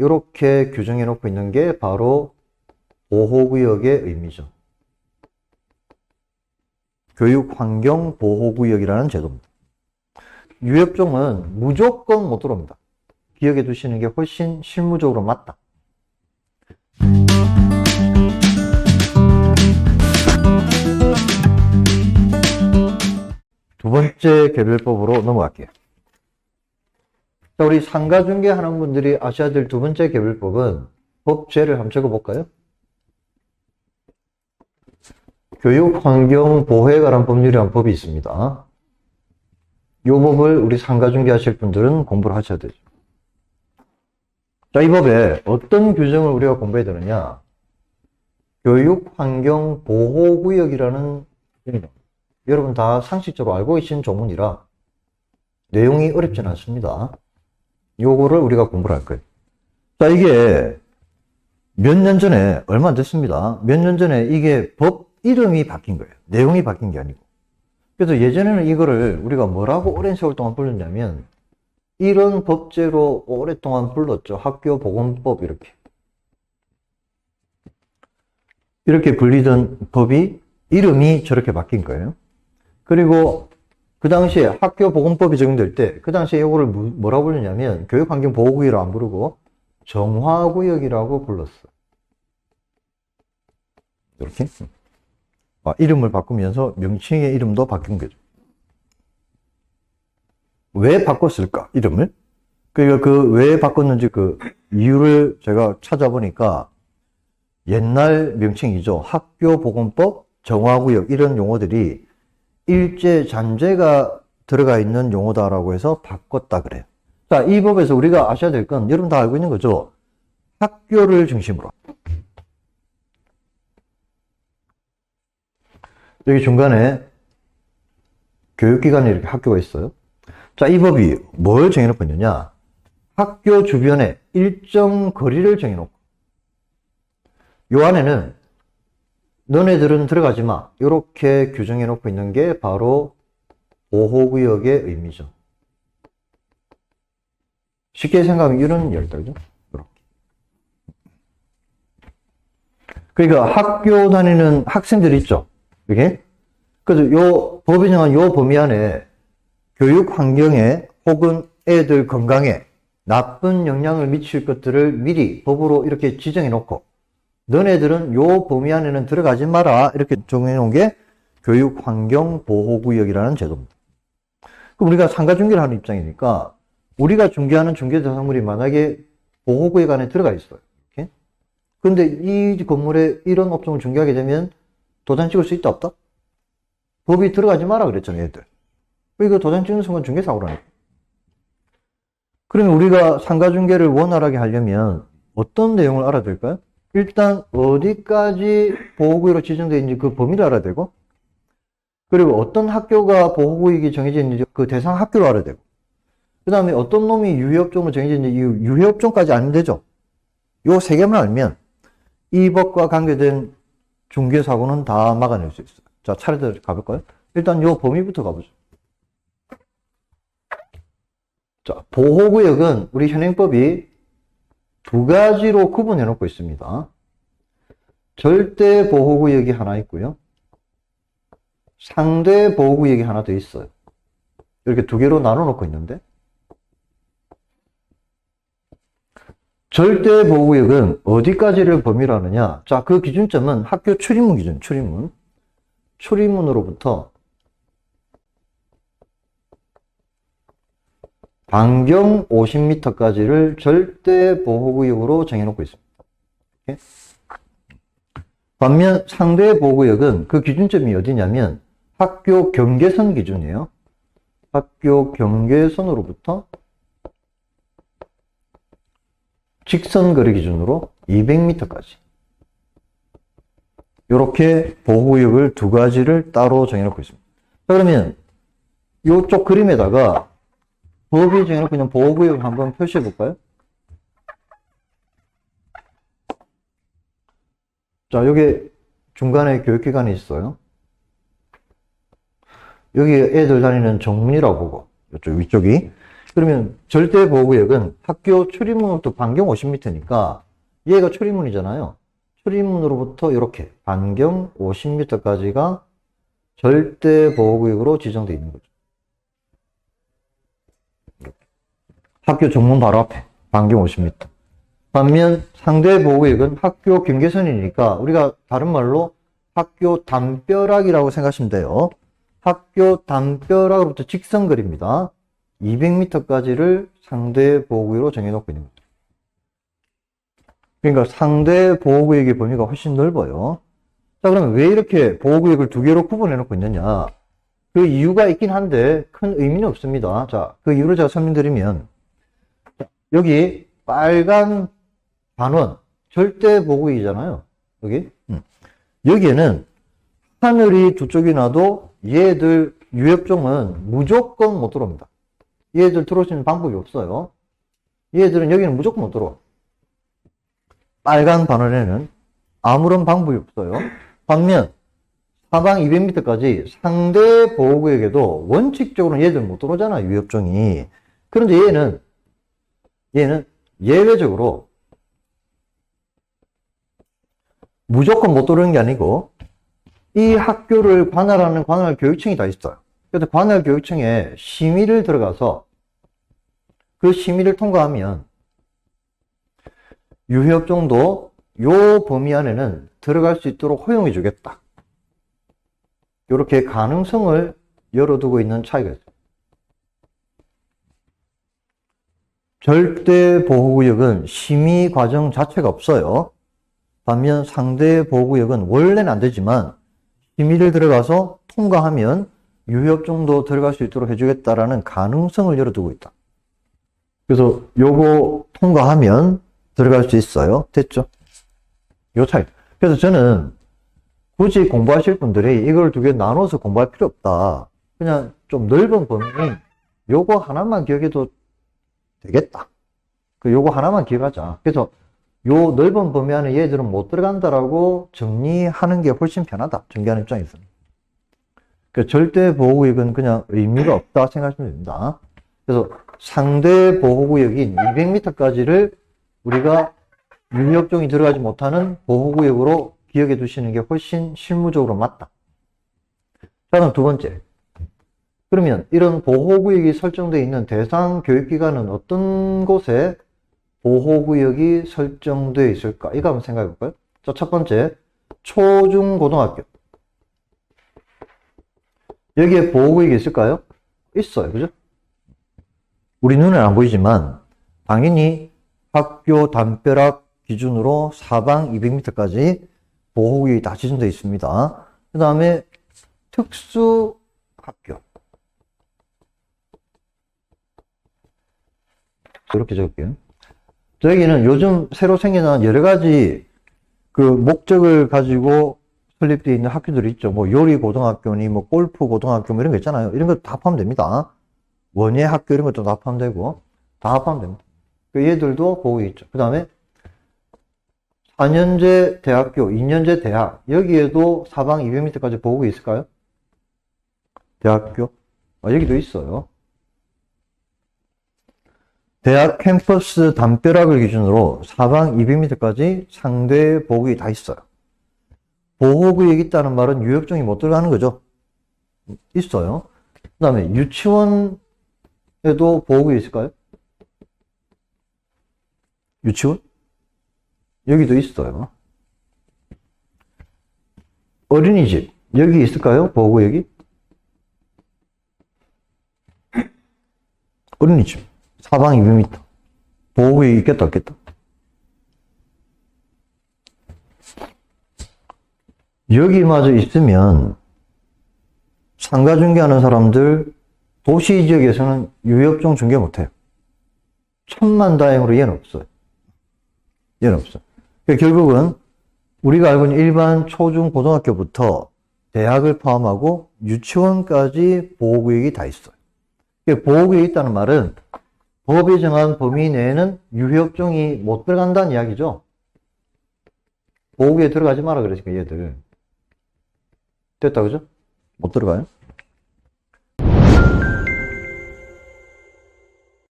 이렇게 규정해 놓고 있는 게 바로 보호구역의 의미죠. 교육환경보호구역이라는 제도입니다. 유협종은 무조건 못 들어옵니다. 기억해 두시는 게 훨씬 실무적으로 맞다. 두 번째 개별법으로 넘어갈게요. 자, 우리 상가중개 하는 분들이 아셔야 될 두 번째 개별법은 법제를 한번 적어볼까요? 교육환경보호에 관한 법률이라는 법이 있습니다. 이 법을 우리 상가중개 하실 분들은 공부를 하셔야 되죠. 자, 이 법에 어떤 규정을 우리가 공부해야 되느냐? 교육환경보호구역이라는, 여러분 다 상식적으로 알고 계신 조문이라 내용이 어렵진 않습니다. 요거를 우리가 공부를 할 거예요. 자, 이게 몇 년 전에, 얼마 안 됐습니다. 몇 년 전에 이게 법 이름이 바뀐 거예요. 내용이 바뀐 게 아니고. 그래서 예전에는 이거를 우리가 뭐라고 오랜 세월 동안 불렀냐면, 이런 법제로 오랫동안 불렀죠. 학교보건법 이렇게 불리던 법이 이름이 저렇게 바뀐 거예요. 그리고 그 당시에 학교보건법이 적용될 때 그 당시에 이거를 뭐라고 불렀냐면 교육환경보호구역이라고 안 부르고 정화구역이라고 불렀어. 이렇게 이름을 바꾸면서 명칭의 이름도 바뀐 거죠. 왜 바꿨을까? 이름을? 그러니까 그 왜 바꿨는지 그 이유를 제가 찾아보니까 옛날 명칭이죠. 학교보건법, 정화구역 이런 용어들이 일제 잔재가 들어가 있는 용어다라고 해서 바꿨다 그래요. 자, 이 법에서 우리가 아셔야 될 건 여러분 다 알고 있는 거죠. 학교를 중심으로. 여기 중간에 교육기관에 이렇게 학교가 있어요. 자, 이 법이 뭘 정해놓고 있느냐? 학교 주변에 일정 거리를 정해놓고, 요 안에는 너네들은 들어가지 마. 이렇게 규정해놓고 있는 게 바로 보호구역의 의미죠. 쉽게 생각하면 이런 열대죠. 이렇게. 그러니까 학교 다니는 학생들 있죠. 이게. 그래서 요 법이 정한 요 범위 안에 교육 환경에 혹은 애들 건강에 나쁜 영향을 미칠 것들을 미리 법으로 이렇게 지정해 놓고 너네들은 요 범위 안에는 들어가지 마라 이렇게 정해 놓은 게 교육환경보호구역이라는 제도입니다. 그럼 우리가 상가중개를 하는 입장이니까 우리가 중개하는 중개대상물이 만약에 보호구역 안에 들어가 있어요. 이렇게. 근데 이 건물에 이런 업종을 중개하게 되면 도장 찍을 수 있다 없다? 법이 들어가지 마라 그랬잖아요, 얘들. 이거 도장 찍는 순간 중개사고라니까. 그러면 우리가 상가중개를 원활하게 하려면 어떤 내용을 알아야 될까요? 일단 어디까지 보호구역으로 지정되어 있는지 그 범위를 알아야 되고, 그리고 어떤 학교가 보호구역이 정해져 있는지 그 대상 학교를 알아야 되고, 그 다음에 어떤 놈이 유해업종으로 정해져 있는지 이 유해업종까지 알면 되죠. 요 세 개만 알면 이 법과 관계된 중개사고는 다 막아낼 수 있어요. 자, 차례대로 가볼까요? 일단 요 범위부터 가보죠. 자, 보호구역은 우리 현행법이 두 가지로 구분해 놓고 있습니다. 절대 보호구역이 하나 있고요. 상대 보호구역이 하나 더 있어요. 이렇게 두 개로 나눠 놓고 있는데, 절대 보호구역은 어디까지를 범위로 하느냐? 자, 그 기준점은 학교 출입문 기준, 출입문. 출입문으로부터 반경 50m까지를 절대 보호구역으로 정해놓고 있습니다. 이렇게. 반면 상대 보호구역은 그 기준점이 어디냐면 학교 경계선 기준이에요. 학교 경계선으로부터 직선거리 기준으로 200m까지. 이렇게 보호구역을 두 가지를 따로 정해놓고 있습니다. 자, 그러면 이쪽 그림에다가 법이 정해놓고 있는 보호구역을 한번 표시해 볼까요? 자, 여기 중간에 교육기관이 있어요. 여기 애들 다니는 정문이라고 보고, 이쪽 위쪽이. 그러면 절대 보호구역은 학교 출입문부터 반경 50m니까 얘가 출입문이잖아요. 출입문으로부터 이렇게 반경 50m까지가 절대 보호구역으로 지정되어 있는 거죠. 학교 정문 바로 앞에 반경 50m. 반면 상대 보호구역은 학교 경계선이니까 우리가 다른 말로 학교 담벼락이라고 생각하시면 돼요. 학교 담벼락으로부터 직선거리입니다. 200m까지를 상대 보호구역으로 정해놓고 있는 거죠. 그러니까 상대 보호구역의 범위가 훨씬 넓어요. 자, 그러면 왜 이렇게 보호구역을 두 개로 구분해 놓고 있느냐? 그 이유가 있긴 한데 큰 의미는 없습니다. 자, 그 이유를 제가 설명드리면, 여기 빨간 반원 절대 보호구역이잖아요. 여기에는 하늘이 두 쪽이 나도 얘들 유협종은 무조건 못 들어옵니다. 얘들 들어올 수 있는 방법이 없어요. 얘들은 여기는 무조건 못 들어와. 빨간 반원에는 아무런 방법이 없어요. 반면 사방 200m까지 상대 보호구역에도 원칙적으로는 얘들 못 들어오잖아, 유협종이. 그런데 얘는 예외적으로 무조건 못 들어오는 게 아니고 이 학교를 관할하는 관할교육청이 다 있어요. 그래서 관할교육청에 심의를 들어가서 그 심의를 통과하면 유협종도 요 범위 안에는 들어갈 수 있도록 허용해 주겠다. 이렇게 가능성을 열어두고 있는 차이가 있어요. 절대 보호구역은 심의 과정 자체가 없어요. 반면 상대 보호구역은 원래는 안 되지만 심의를 들어가서 통과하면 유협종도 들어갈 수 있도록 해주겠다라는 가능성을 열어두고 있다. 그래서 요거 통과하면 들어갈 수 있어요. 됐죠? 요 차이. 그래서 저는 굳이 공부하실 분들이 이걸 두 개 나눠서 공부할 필요 없다. 그냥 좀 넓은 범위는 요거 하나만 기억해도 되겠다. 요거 하나만 기억하자. 그래서 요 넓은 범위 안에 얘들은 못 들어간다라고 정리하는 게 훨씬 편하다. 전개하는 입장에서는. 절대 보호구역은 그냥 의미가 없다 생각하시면 됩니다. 그래서 상대 보호구역인 200m까지를 우리가 유협종이 들어가지 못하는 보호구역으로 기억해 두시는 게 훨씬 실무적으로 맞다. 자, 그럼 두 번째. 그러면 이런 보호구역이 설정되어 있는 대상 교육기관은 어떤 곳에 보호구역이 설정되어 있을까? 이거 한번 생각해 볼까요? 자, 첫 번째, 초중고등학교. 여기에 보호구역이 있을까요? 있어요. 그죠? 우리 눈에 안 보이지만 당연히 학교 담벼락 기준으로 사방 200m까지 보호구역이 다 지정되어 있습니다. 그 다음에 특수학교. 이렇게 적을게요. 저기는 요즘 새로 생겨난 여러 가지 그 목적을 가지고 설립되어 있는 학교들이 있죠. 뭐 요리고등학교니 뭐 골프고등학교 뭐 이런 거 있잖아요. 이런 거 다 합하면 됩니다. 원예학교 이런 것도 다 합하면 되고 다 합하면 됩니다. 얘들도 보고 있죠. 그 다음에 4년제 대학교, 2년제 대학 여기에도 사방 200m까지 보호구 있을까요? 대학교? 여기도 있어요. 대학 캠퍼스 담벼락을 기준으로 사방 200m까지 상대 보호구역이 다 있어요. 보호구역이 있다는 말은 유협종이 못 들어가는 거죠. 있어요. 그 다음에 유치원에도 보호구역이 있을까요? 유치원? 여기도 있어요. 어린이집 여기 있을까요? 보호구역이? 어린이집 사방 200m 보호구역이 있겠다 없겠다? 여기마저 있으면 상가 중개하는 사람들 도시 지역에서는 유협종 중개 못해요. 천만다행으로 얘는 없어요. 얘는 없어요. 결국은 우리가 알고 있는 일반 초중 고등학교부터 대학을 포함하고 유치원까지 보호구역이 다 있어요. 보호구역이 있다는 말은 법이 정한 범위 내에는 유협종이 못 들어간다는 이야기죠. 보호구역에 들어가지 마라 그랬으니까 얘들 됐다 그죠? 못 들어가요?